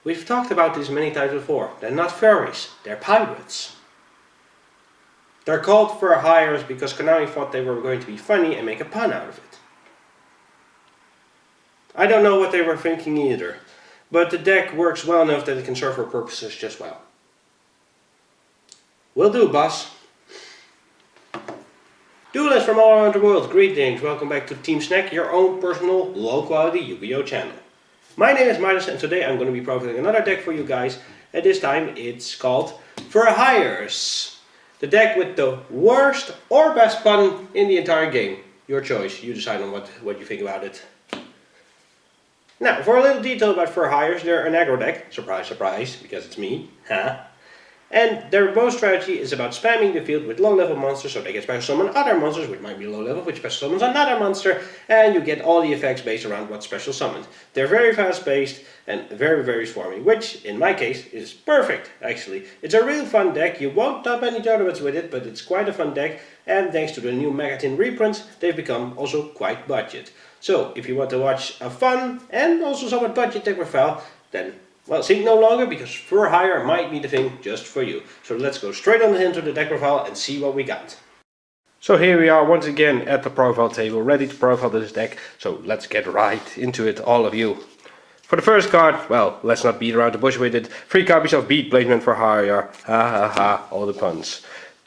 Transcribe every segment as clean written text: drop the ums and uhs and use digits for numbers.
We've talked about this many times before. They're not furries, they're pirates. They're called for hires because Konami thought they were going to be funny and make a pun out of it. I don't know what they were thinking either, but the deck works well enough that it can serve our purposes just well. Will do, boss. Duelists from all around the world, greetings, welcome back to Team Snack, your own personal, low-quality Yu-Gi-Oh! Channel. My name is Midas and today I'm going to be profiling another deck for you guys, and this time it's called For Hires. The deck with the worst or best pun in the entire game. Your choice, you decide on what you think about it. Now, for a little detail about For Hires, they're an aggro deck, surprise surprise, because it's me, And their bow strategy is about spamming the field with low level monsters so they can special summon other monsters which might be low level, which special summons another monster, and you get all the effects based around what's special summoned. They're very fast paced and very swarmy, which in my case is perfect actually. It's a real fun deck, you won't top any tournaments with it, but it's quite a fun deck, and thanks to the new Megatin reprints they've become also quite budget. So if you want to watch a fun and also somewhat budget deck profile, then well, think no longer, because For Hire might be the thing just for you. So let's go straight on into the deck profile and see what we got. So here we are once again at the profile table, ready to profile this deck. So let's get right into it, all of you. For the first card, well, let's not beat around the bush with it. 3 copies of Beat Blademan For Hire. Ha ha ha, all the puns.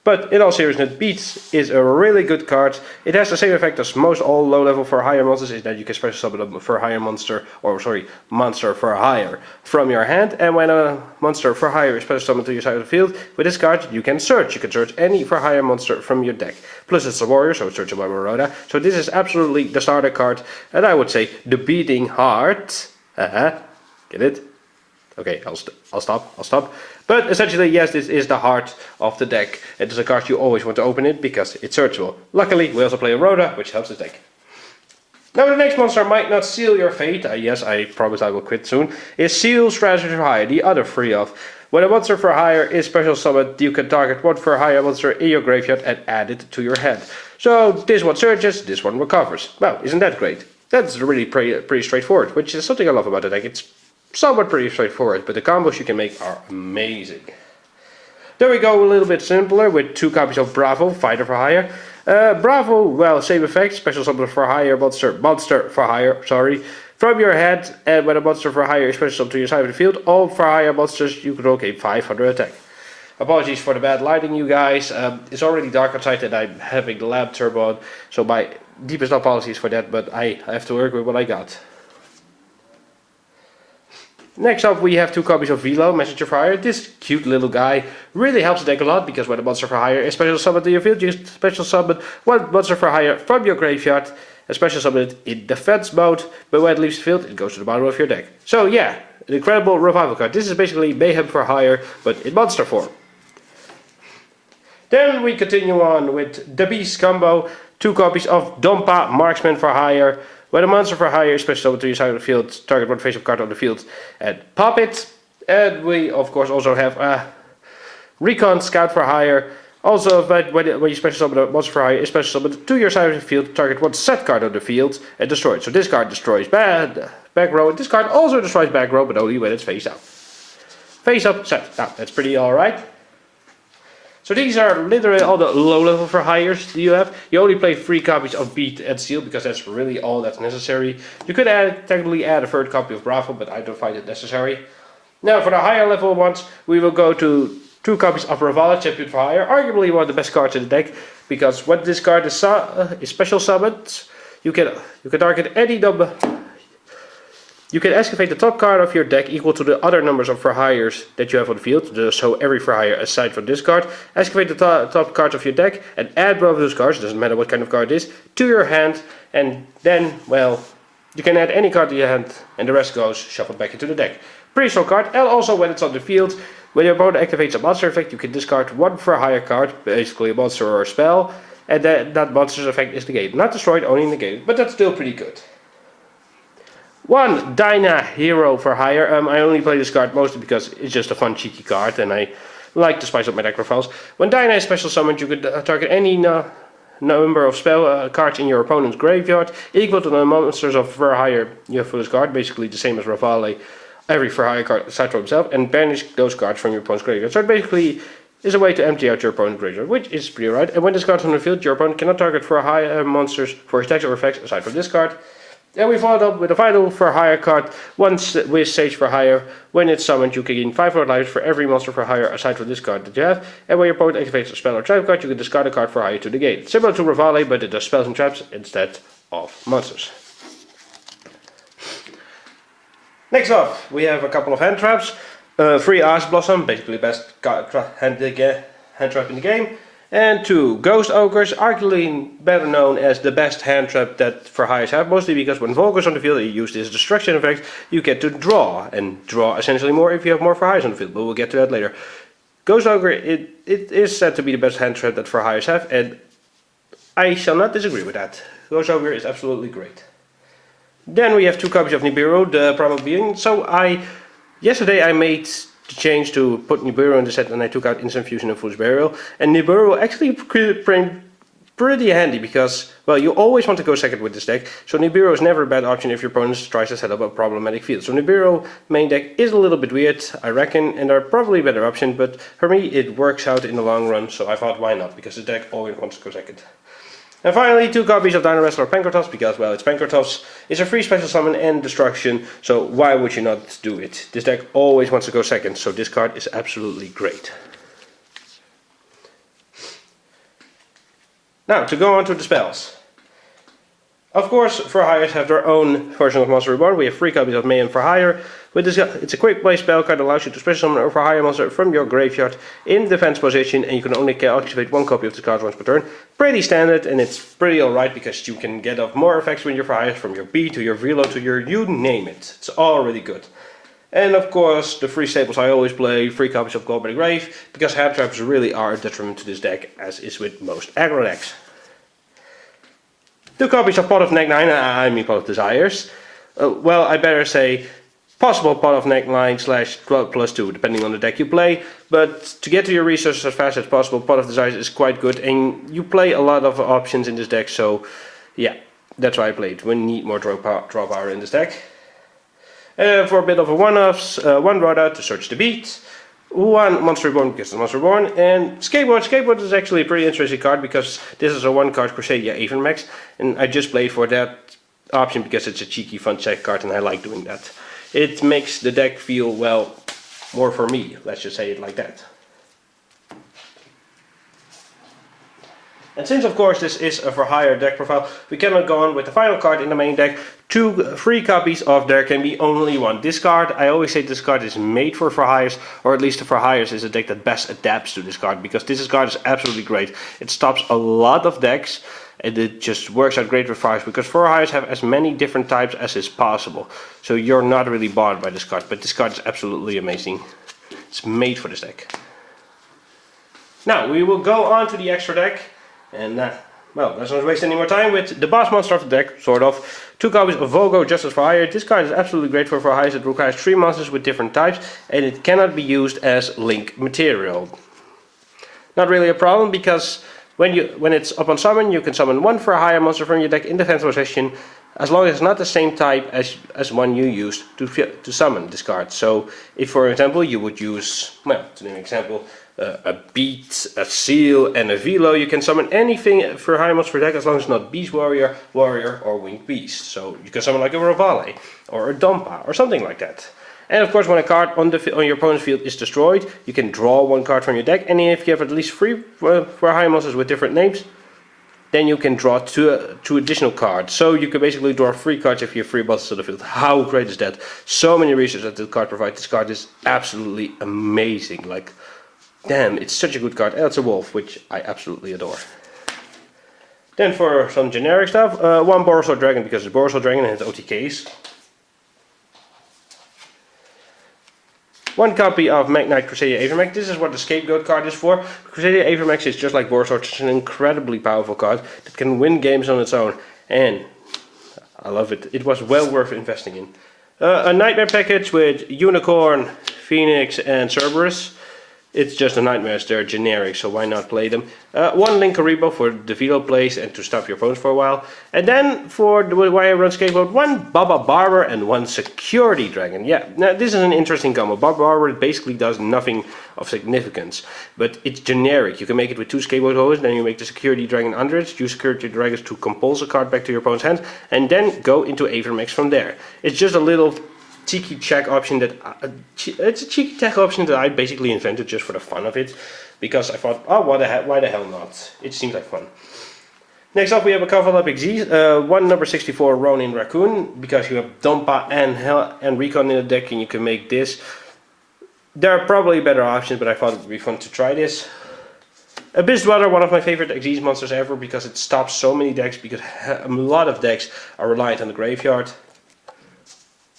But in all seriousness, Beats is a really good card. It has the same effect as most all low level For Hire monsters, is that you can special summon a For Hire monster, monster For Hire from your hand, and when a monster For Hire is special summoned to your side of the field, with this card you can search. You can search any For Hire monster from your deck. Plus it's a warrior, so it's searchable by Marauder. So this is absolutely the starter card, and I would say the beating heart. Get it? Okay, I'll stop. But essentially, yes, this is the heart of the deck. It is a card you always want to open it because it's searchable. Luckily, we also play a Rhoda, which helps the deck. Now, the next monster might not seal your fate. Yes, I promise I will quit soon. Is Seal Strategy for Hire, the other 3 of. When a monster For Hire is special summoned, you can target one For Hire monster in your graveyard and add it to your hand. So this one searches, this one recovers. Well, isn't that great? That's really pretty straightforward, which is something I love about the deck. It's somewhat pretty straightforward, but the combos you can make are amazing. There we go, a little bit simpler with 2 copies of Bravo, Fighter For Hire. Bravo, well, same effect, special summon For Hire, monster For Hire, from your hand, and when a monster For Hire is special summoned to your side of the field, all For Hire monsters you can gain 500 attack. Apologies for the bad lighting, you guys. It's already dark outside and I'm having the lamp turbo on, so my deepest apologies for that, but I have to work with what I got. Next up we have 2 copies of Velo, Messenger For Hire. This cute little guy really helps the deck a lot, because when a monster For Hire is special summoned to your field, you special summon one monster For Hire from your graveyard, and special summon it in defense mode, but when it leaves the field it goes to the bottom of your deck. So yeah, an incredible revival card. This is basically Mayhem For Hire, but in monster form. Then we continue on with the Beast combo, 2 copies of Dompa, Marksman For Hire. When a monster For Hire is special summoned to your side of the field, target one face-up card on the field and pop it. And we of course also have Recon Scout For Hire. Also, when you special summon a monster For Hire is special summoned to your side of the field, target one set card on the field and destroy it. So this card destroys back row, and this card also destroys back row, but only when it's face out. Face up, set. Now that's pretty alright. So these are literally all the low level For Hires you have. You only play 3 copies of Beat and Seal because that's really all that's necessary. You could technically add a 3rd copy of Bravo, but I don't find it necessary. Now for the higher level ones, we will go to 2 copies of Ravala, Champion For Hire. Arguably one of the best cards in the deck, because when this card is special summoned, you can target any number. You can excavate the top card of your deck equal to the other numbers of For Hires that you have on the field, so every For Hire aside from this card. Excavate the top cards of your deck and add both of those cards, doesn't matter what kind of card it is, to your hand, and then, well, you can add any card to your hand and the rest goes shuffled back into the deck. Pretty strong card, and also when it's on the field, when your opponent activates a monster effect, you can discard one For Hire card, basically a monster or a spell, and that monster's effect is negated. Not destroyed, only negated, but that's still pretty good. 1 Dyna Hero For Hire. I only play this card mostly because it's just a fun cheeky card and I like to spice up my deck profiles. When Dyna is special summoned, you could target any number of spell cards in your opponent's graveyard equal to the monsters of For Hire you have for this card, basically the same as Rafale every for hire card aside from himself and banish those cards from your opponent's graveyard. So it basically is a way to empty out your opponent's graveyard, which is pretty right. And when this card is on the field, your opponent cannot target for hire monsters for attacks or effects aside from this card. And we followed up with a final for hire card. Once with Sage for hire, when it's summoned, you can gain 500 lives for every monster for hire aside from this card that you have. And when your opponent activates a spell or trap card, you can discard a card for hire to negate. Similar to Revale, but it does spells and traps instead of monsters. Next off, we have a couple of hand traps. 3 Ash Blossom, basically best hand trap in the game. And 2 Ghost Ogres, arguably better known as the best hand trap that for hires have, mostly because when Volk is on the field and you use this destruction effect, you get to draw, and draw essentially more if you have more for hires on the field, but we'll get to that later. Ghost Ogre, it is said to be the best hand trap that for hires have, and I shall not disagree with that. Ghost Ogre is absolutely great. Then we have 2 copies of Nibiru, the Primal Being. So yesterday I made the change to put Nibiru in the set and I took out Instant Fusion and Foolish Burial. And Nibiru actually pretty handy because, well, you always want to go second with this deck. So Nibiru is never a bad option if your opponent tries to set up a problematic field. So Nibiru main deck is a little bit weird, I reckon, and are probably a better option. But for me it works out in the long run, so I thought why not, because the deck always wants to go second. And finally, 2 copies of Dino Wrestler Pankratops, because, well, it's Pankratops. It's a free special summon and destruction, so why would you not do it? This deck always wants to go second, so this card is absolutely great. Now, to go on to the spells. Of course, for hires have their own version of Monster Reborn. We have 3 copies of Mayhem for hire. With this, it's a quick play spell card that allows you to special summon a for hire monster from your graveyard in defense position, and you can only activate 1 copy of this card once per turn. Pretty standard, and it's pretty alright because you can get off more effects when you're for hires, from your B to your Velo to your you name it. It's all really good. And of course, the 3 staples I always play, 3 copies of Gold by the Grave, because hand traps really are a detriment to this deck, as is with most aggro decks. 2 copies of Pot of Neck 9, I mean Pot of Desires. Well, I better say possible Pot of Neck 9 / +2, depending on the deck you play. But to get to your resources as fast as possible, Pot of Desires is quite good, and you play a lot of options in this deck, so yeah, that's why I played. We need more draw power in this deck. For a bit of a one-offs, 1 Rhoda to search the beat. 1 Monster Reborn because it's Monster Reborn, and Skateboard. Skateboard is actually a pretty interesting card because this is a 1-card Crusadia Avermax, and I just played for that option because it's a cheeky fun check card and I like doing that. It makes the deck feel, well, more for me, let's just say it like that. And since of course this is a for hire deck profile, we cannot go on with the final card in the main deck. 3 copies of There Can Be Only One. This card, I always say this card is made for hires, or at least the for hires is a deck that best adapts to this card, because this card is absolutely great. It stops a lot of decks, and it just works out great with for hires, because for hires have as many different types as is possible. So you're not really bothered by this card, but this card is absolutely amazing. It's made for this deck. Now we will go on to the extra deck. And well, let's not waste any more time with the boss monster of the deck, sort of. 2 copies of Vogo, Justice for Hire. This card is absolutely great for hires. It requires 3 monsters with different types, and it cannot be used as link material. Not really a problem, because when it's up on summon, you can summon 1 for hire monster from your deck in defense position, as long as it's not the same type as one you used to summon this card. So if, for example, you would use, well, to name an example, a Beat, a Seal, and a Velo, you can summon anything for high monster deck as long as it's not Beast Warrior, Warrior, or Winged Beast. So you can summon like a Revale, or a Dompa, or something like that. And of course, when a card on your opponent's field is destroyed, you can draw 1 card from your deck, and if you have at least 3 for high monsters with different names, then you can draw 2 additional cards. So you can basically draw 3 cards if you have 3 bosses on the field. How great is that? So many resources that this card provides. This card is absolutely amazing. Like, damn, it's such a good card. And it's a wolf, which I absolutely adore. Then for some generic stuff, 1 Boros Dragon, because it's Boros Dragon and it's OTKs. 1 copy of Magnite Crusadia Avermax. This is what the scapegoat card is for. Crusadia Avermax is just like Boros, it's an incredibly powerful card that can win games on its own. And I love it. It was well worth investing in. A Nightmare package with Unicorn, Phoenix and Cerberus. It's just a nightmare. They're generic, so why not play them? One Linkaribo for the veto plays and to stop your opponents for a while. And then for the why I run Scapegoat, one Baba Barber and one Security Dragon. Yeah, now this is an interesting combo. Baba Barber basically does nothing of significance, but it's generic. You can make it with two Scapegoat hosts, then you make the Security Dragon under it, use Security Dragons to compulse a card back to your opponent's hand, and then go into Avermax from there. It's just a little cheeky check option that it's a cheeky tech option that I basically invented just for the fun of it, because I thought, oh, why the hell not? It seems like fun. Next up we have a Cavalry XZ, one number 64 Ronin Raccoon, because you have Dompa and Recon in the deck and you can make this. There are probably better options, but I thought it would be fun to try this. Abyss Dweller, one of my favorite XZ monsters ever, because it stops so many decks, because a lot of decks are reliant on the graveyard.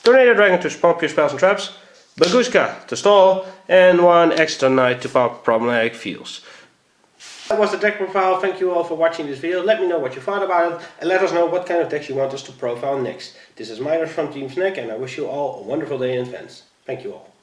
Tornado Dragon to pop your spells and traps, Baguska to stall, and one extra knight to pop problematic fields. That was the deck profile. Thank you all for watching this video. Let me know what you thought about it, and let us know what kind of decks you want us to profile next. This is Midas from Team Snack, and I wish you all a wonderful day in advance. Thank you all.